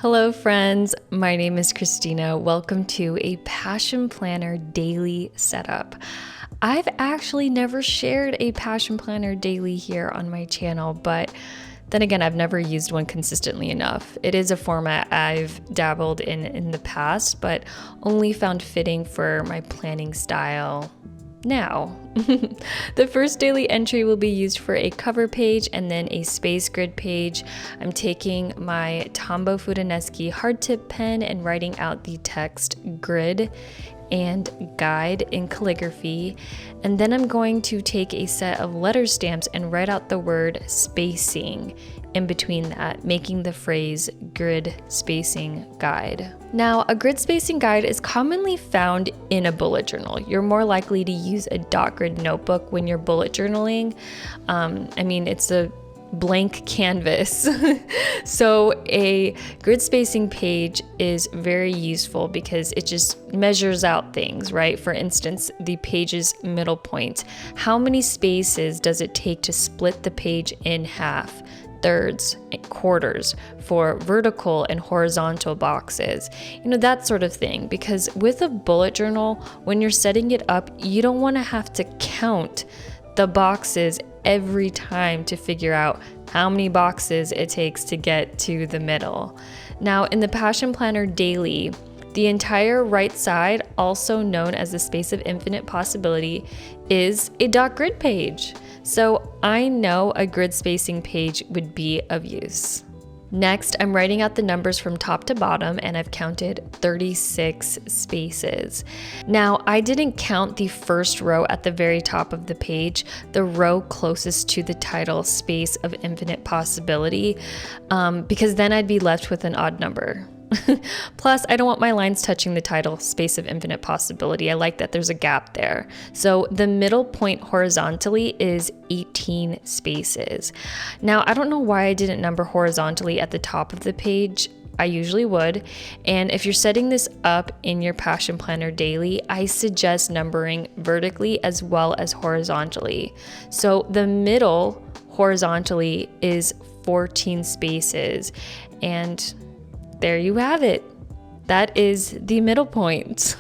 Hello friends, my name is Christina. Welcome to a Passion Planner daily setup. I've actually never shared a Passion Planner daily here on my channel, but then again, I've never used one consistently enough. It is a format I've dabbled in the past, but only found fitting for my planning style now. The first daily entry will be used for a cover page and then a space grid page. I'm taking my Tombow Fudineskhi hard tip pen and writing out the text grid and guide in calligraphy. And then I'm going to take a set of letter stamps and write out the word spacing in between that, making the phrase grid spacing guide. Now, a grid spacing guide is commonly found in a bullet journal. You're more likely to use a dot grid notebook when you're bullet journaling. It's a blank canvas. So a grid spacing page is very useful because it just measures out things, right? For instance, the page's middle point. How many spaces does it take to split the page in half? Thirds, quarters for vertical and horizontal boxes, that sort of thing. Because with a bullet journal, when you're setting it up, you don't want to have to count the boxes every time to figure out how many boxes it takes to get to the middle. Now, in the Passion Planner Daily, the entire right side, also known as the space of infinite possibility, is a dot grid page. So I know a grid spacing page would be of use. Next, I'm writing out the numbers from top to bottom, and I've counted 36 spaces. Now, I didn't count the first row at the very top of the page, the row closest to the title, Space of Infinite Possibility, because then I'd be left with an odd number. Plus, I don't want my lines touching the title, Space of Infinite Possibility. I like that there's a gap there. So the middle point horizontally is 18 spaces. Now, I don't know why I didn't number horizontally at the top of the page. I usually would. And if you're setting this up in your Passion Planner Daily, I suggest numbering vertically as well as horizontally. So the middle horizontally is 14 spaces, and there you have it. That is the middle point.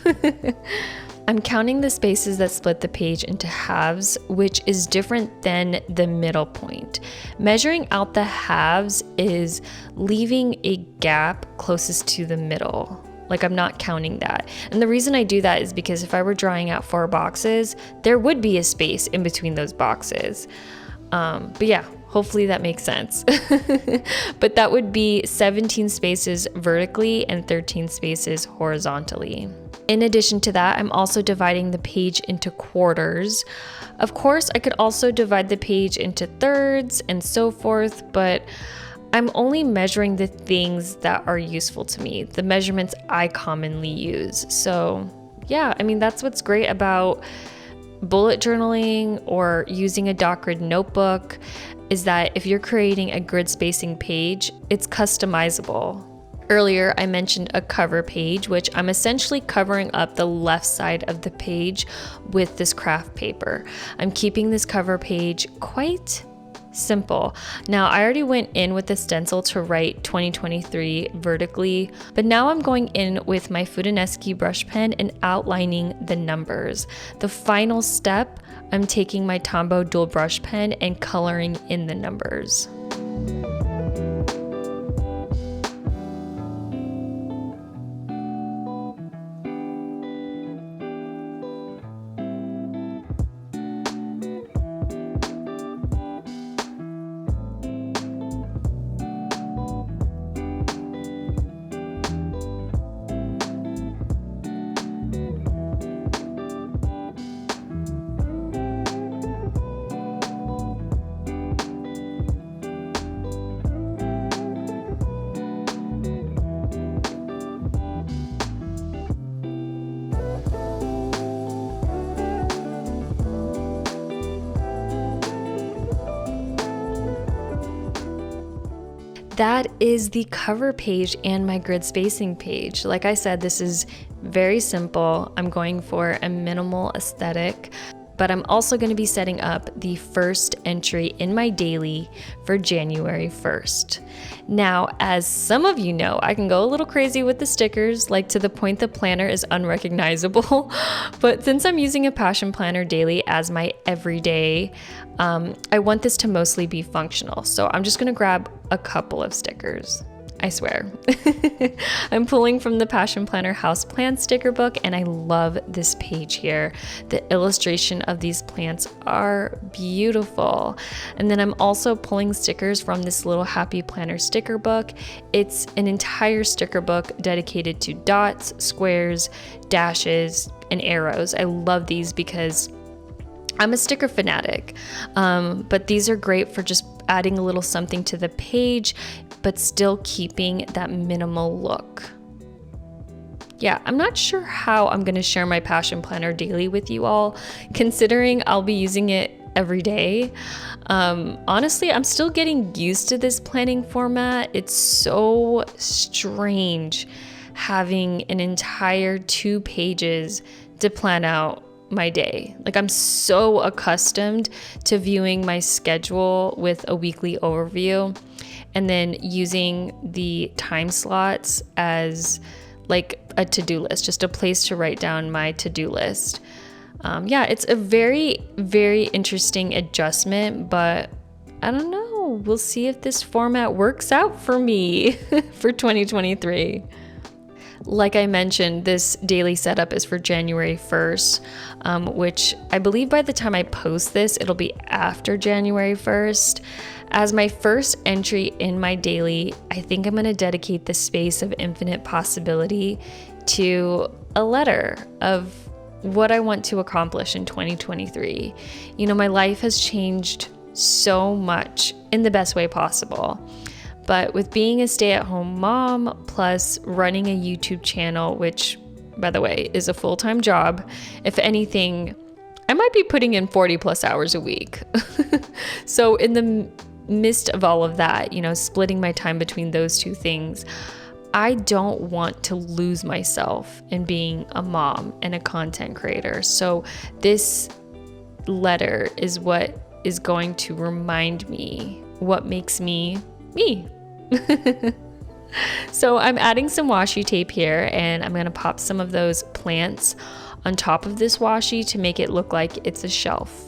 I'm counting the spaces that split the page into halves, which is different than the middle point. Measuring out the halves is leaving a gap closest to the middle. Like, I'm not counting that. And the reason I do that is because if I were drawing out 4 boxes, there would be a space in between those boxes. But yeah, hopefully that makes sense. But that would be 17 spaces vertically and 13 spaces horizontally. In addition to that, I'm also dividing the page into quarters. Of course, I could also divide the page into thirds and so forth, but I'm only measuring the things that are useful to me, the measurements I commonly use. So yeah, that's what's great about bullet journaling or using a dot grid notebook, is that if you're creating a grid spacing page, it's customizable. Earlier, I mentioned a cover page, which I'm essentially covering up the left side of the page with this craft paper. I'm keeping this cover page quite simple. Now, I already went in with the stencil to write 2023 vertically, but now I'm going in with my Fudineskhi brush pen and outlining the numbers. The final step, I'm taking my Tombow dual brush pen and coloring in the numbers. That is the cover page and my grid spacing page. Like I said, this is very simple. I'm going for a minimal aesthetic. but I'm also going to be setting up the first entry in my daily for January 1st. Now, as some of you know, I can go a little crazy with the stickers, like to the point the planner is unrecognizable. But since I'm using a Passion Planner Daily as my everyday, I want this to mostly be functional. So I'm just going to grab a couple of stickers. I swear. I'm pulling from the Passion Planner House Plan sticker book, and I love this page here. The illustration of these plants are beautiful. And then I'm also pulling stickers from this little Happy Planner sticker book. It's an entire sticker book dedicated to dots, squares, dashes, and arrows. I love these because I'm a sticker fanatic, but these are great for just adding a little something to the page, but still keeping that minimal look. Yeah, I'm not sure how I'm going to share my Passion Planner Daily with you all, considering I'll be using it every day. Honestly, I'm still getting used to this planning format. It's so strange having an entire 2 pages to plan out my day. Like, I'm so accustomed to viewing my schedule with a weekly overview and then using the time slots as like a to-do list, just a place to write down my to-do list. Yeah, it's a very, very interesting adjustment, but I don't know. We'll see if this format works out for me for 2023. Like I mentioned, this daily setup is for January 1st, which I believe by the time I post this, it'll be after January 1st. As my first entry in my daily, I think I'm going to dedicate the space of infinite possibility to a letter of what I want to accomplish in 2023. You know, my life has changed so much in the best way possible. But with being a stay-at-home mom, plus running a YouTube channel, which, by the way, is a full-time job, if anything, I might be putting in 40 plus hours a week. So in the midst of all of that, you know, splitting my time between those two things, I don't want to lose myself in being a mom and a content creator. So this letter is what is going to remind me what makes me me. So I'm adding some washi tape here, and I'm going to pop some of those plants on top of this washi to make it look like it's a shelf.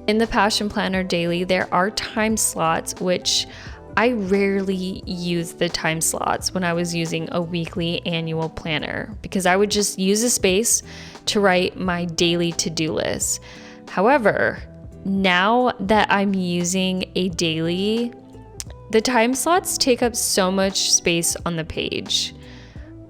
In the Passion Planner Daily, there are time slots, which I rarely use the time slots when I was using a weekly annual planner because I would just use a space to write my daily to-do list. However, now that I'm using a daily, The time slots take up so much space on the page.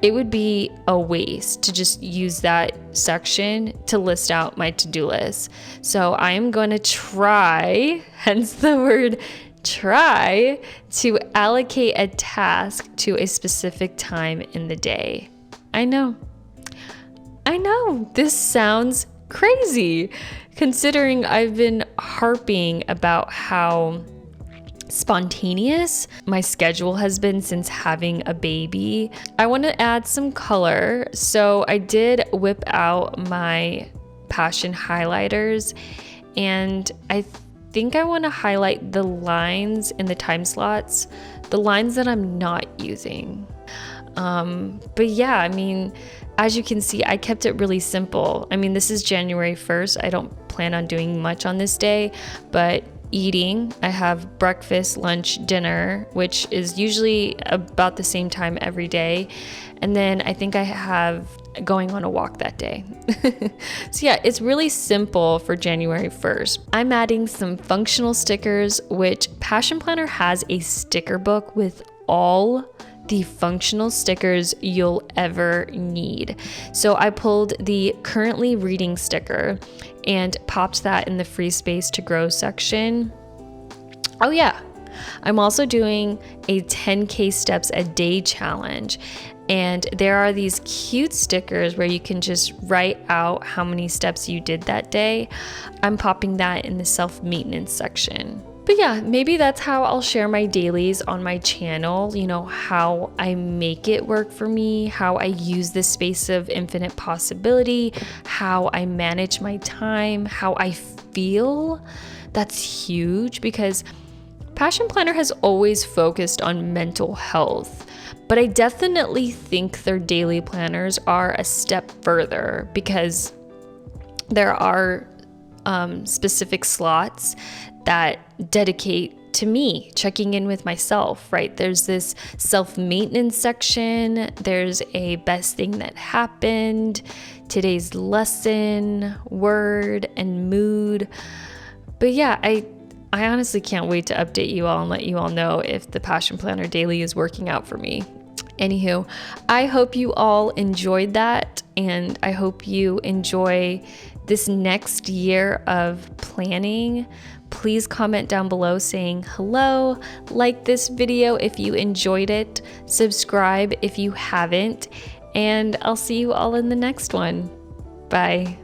It would be a waste to just use that section to list out my to-do list. So I am going to try, hence the word try, to allocate a task to a specific time in the day. I know, this sounds crazy, considering I've been harping about how spontaneous my schedule has been since having a baby. I want to add some color, so I did whip out my passion highlighters, and I think I want to highlight the lines in the time slots, the lines that I'm not using. But yeah, I mean, as you can see, I kept it really simple. I mean, this is January 1st. I don't plan on doing much on this day, but eating, I have breakfast, lunch, dinner, which is usually about the same time every day. And then I think I have going on a walk that day. So yeah, it's really simple for January 1st. I'm adding some functional stickers, which Passion Planner has a sticker book with all the functional stickers you'll ever need. So I pulled the currently reading sticker and popped that in the free space to grow section. Oh yeah, I'm also doing a 10K steps a day challenge. And there are these cute stickers where you can just write out how many steps you did that day. I'm popping that in the self-maintenance section. But yeah, maybe that's how I'll share my dailies on my channel, you know, how I make it work for me, how I use this space of infinite possibility, how I manage my time, how I feel. That's huge because Passion Planner has always focused on mental health, but I definitely think their daily planners are a step further because there are specific slots that dedicate to me checking in with myself, right? There's this self-maintenance section, there's a best thing that happened, today's lesson, word, and mood. But yeah, I honestly can't wait to update you all and let you all know if the Passion Planner Daily is working out for me. Anywho, I hope you all enjoyed that, and I hope you enjoy this next year of planning. Please comment down below saying hello, like this video if you enjoyed it, subscribe if you haven't, and I'll see you all in the next one. Bye.